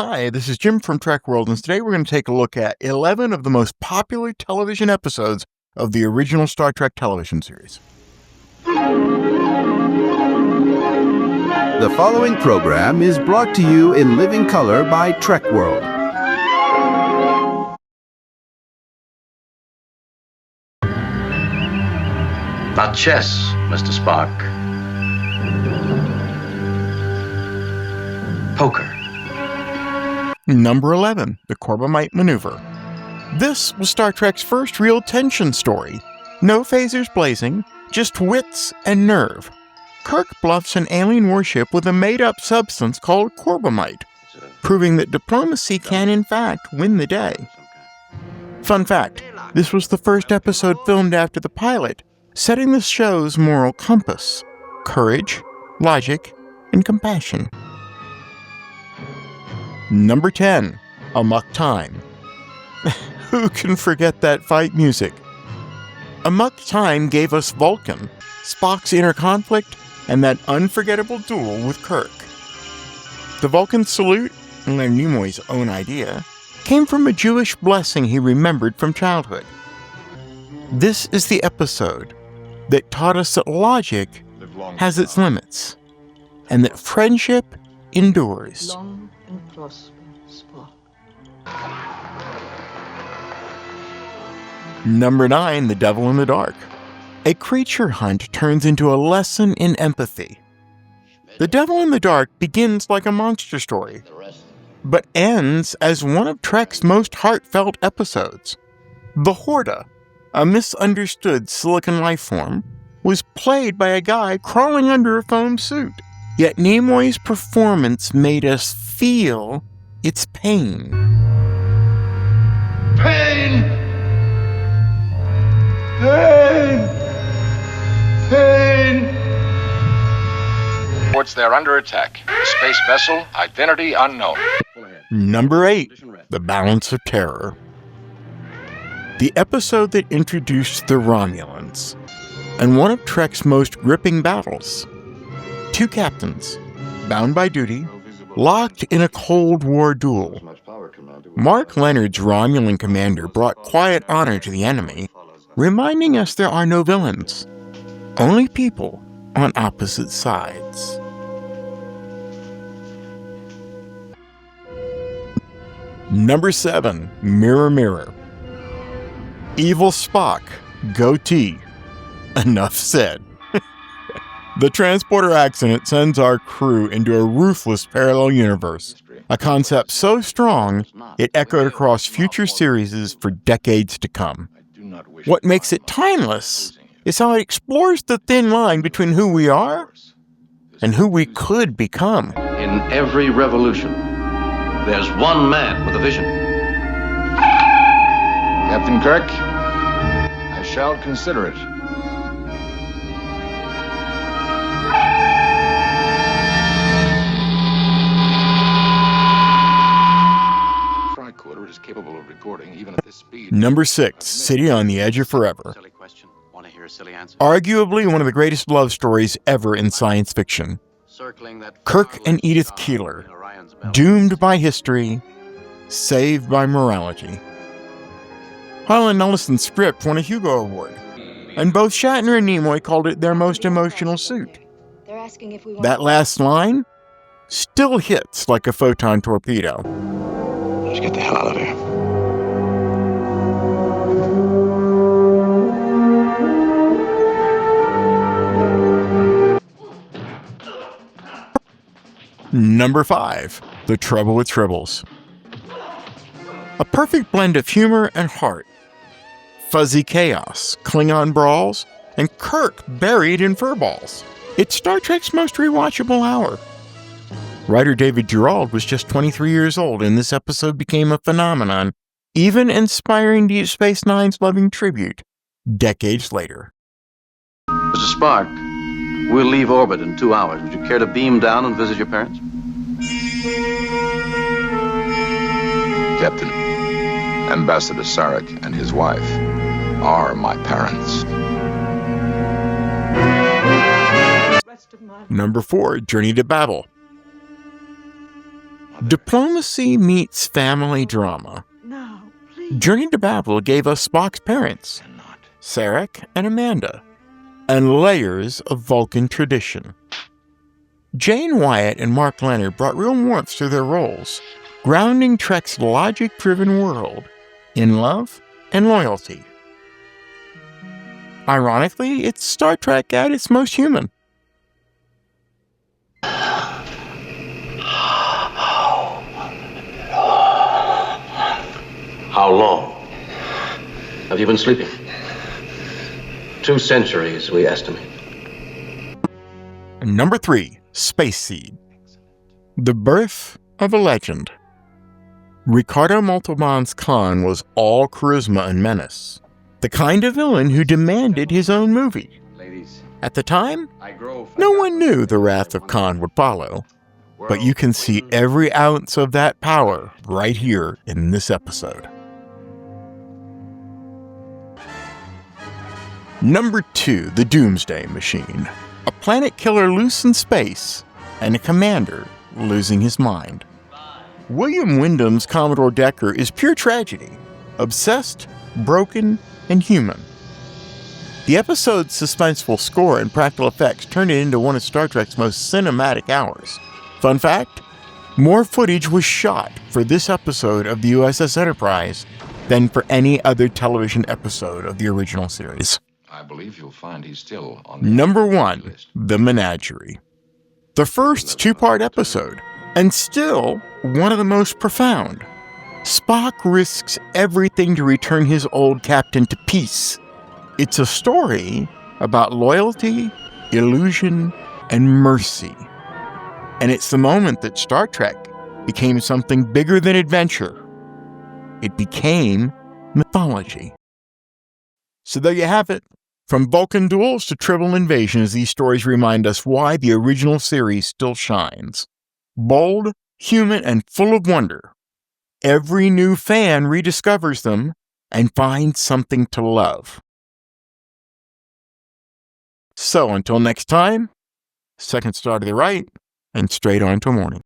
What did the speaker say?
Hi, this is Jim from Trek World, and today we're going to take a look at 11 of the most popular television episodes of the original Star Trek television series. The following program is brought to you in living color by Trek World. Not chess, Mr. Spock. Poker. Number 11, the Corbomite Maneuver. This was Star Trek's first real tension story. No phasers blazing, just wits and nerve. Kirk bluffs an alien warship with a made-up substance called Corbomite, proving that diplomacy can in fact win the day. Fun fact, this was the first episode filmed after the pilot, setting the show's moral compass: courage, logic, and compassion. Number 10, Amok Time. Who can forget that fight music? Amok Time gave us Vulcan, Spock's inner conflict, and that unforgettable duel with Kirk. The Vulcan salute, Leonard Nimoy's own idea, came from a Jewish blessing he remembered from childhood. This is the episode that taught us that logic has its limits, and that friendship endures. Long and prosper, Spock. Number 9, The Devil in the Dark. A creature hunt turns into a lesson in empathy. The Devil in the Dark begins like a monster story, but ends as one of Trek's most heartfelt episodes. The Horda, a misunderstood silicon life form, was played by a guy crawling under a foam suit. Yet Nimoy's performance made us feel its pain. Pain! Pain! Pain! Reports they're under attack. Space vessel, identity unknown. Number 8, The Balance of Terror. The episode that introduced the Romulans, and one of Trek's most gripping battles. Two captains, bound by duty, locked in a Cold War duel. Mark Leonard's Romulan commander brought quiet honor to the enemy, reminding us there are no villains, only people on opposite sides. Number 7, Mirror Mirror. Evil Spock, goatee. Enough said. The transporter accident sends our crew into a ruthless parallel universe, a concept so strong it echoed across future series for decades to come. What makes it timeless is how it explores the thin line between who we are and who we could become. In every revolution, there's one man with a vision. Captain Kirk, I shall consider it. Tricorder is capable of recording even at this speed. Number 6, City on the Edge of Forever. Silly question. Want to hear a silly answer? Arguably one of the greatest love stories ever in science fiction. Circling that Kirk and Edith Keeler, doomed by history, saved by morality. Harlan Ellison's script won a Hugo Award, and both Shatner and Nimoy called it their most emotional suit. They're asking if we want That last line still hits like a photon torpedo. Let's get the hell out of here. Number 5, The Trouble with Tribbles. A perfect blend of humor and heart. Fuzzy chaos, Klingon brawls, and Kirk buried in furballs. It's Star Trek's most rewatchable hour. Writer David Gerald was just 23 years old, and this episode became a phenomenon, even inspiring Deep Space Nine's loving tribute decades later. Mr. Spock, we'll leave orbit in 2 hours. Would you care to beam down and visit your parents? Captain, Ambassador Sarek and his wife are my parents. Number 4, Journey to Babel. Diplomacy meets family drama. No, please. Journey to Babel gave us Spock's parents, Sarek and Amanda, and layers of Vulcan tradition. Jane Wyatt and Mark Leonard brought real warmth to their roles, grounding Trek's logic-driven world in love and loyalty. Ironically, it's Star Trek at its most human. How long have you been sleeping? 2 centuries, we estimate. Number 3, Space Seed. The birth of a legend. Ricardo Montalban's Khan was all charisma and menace, the kind of villain who demanded his own movie. At the time, no one knew the wrath of Khan would follow, but you can see every ounce of that power right here in this episode. Number 2, the Doomsday Machine. A planet killer loose in space, and a commander losing his mind. William Wyndham's Commodore Decker is pure tragedy, obsessed, broken, and human. The episode's suspenseful score and practical effects turned it into one of Star Trek's most cinematic hours. Fun fact, more footage was shot for this episode of the USS Enterprise than for any other television episode of the original series. I believe you'll find he's still on the Number 1, the Menagerie. The first 2-part episode, and still one of the most profound. Spock risks everything to return his old captain to peace. It's a story about loyalty, illusion, and mercy. And it's the moment that Star Trek became something bigger than adventure. It became mythology. So there you have it. From Vulcan duels to Tribble invasions, these stories remind us why the original series still shines. Bold, human, and full of wonder. Every new fan rediscovers them and finds something to love. So until next time, second star to the right, and straight on to morning.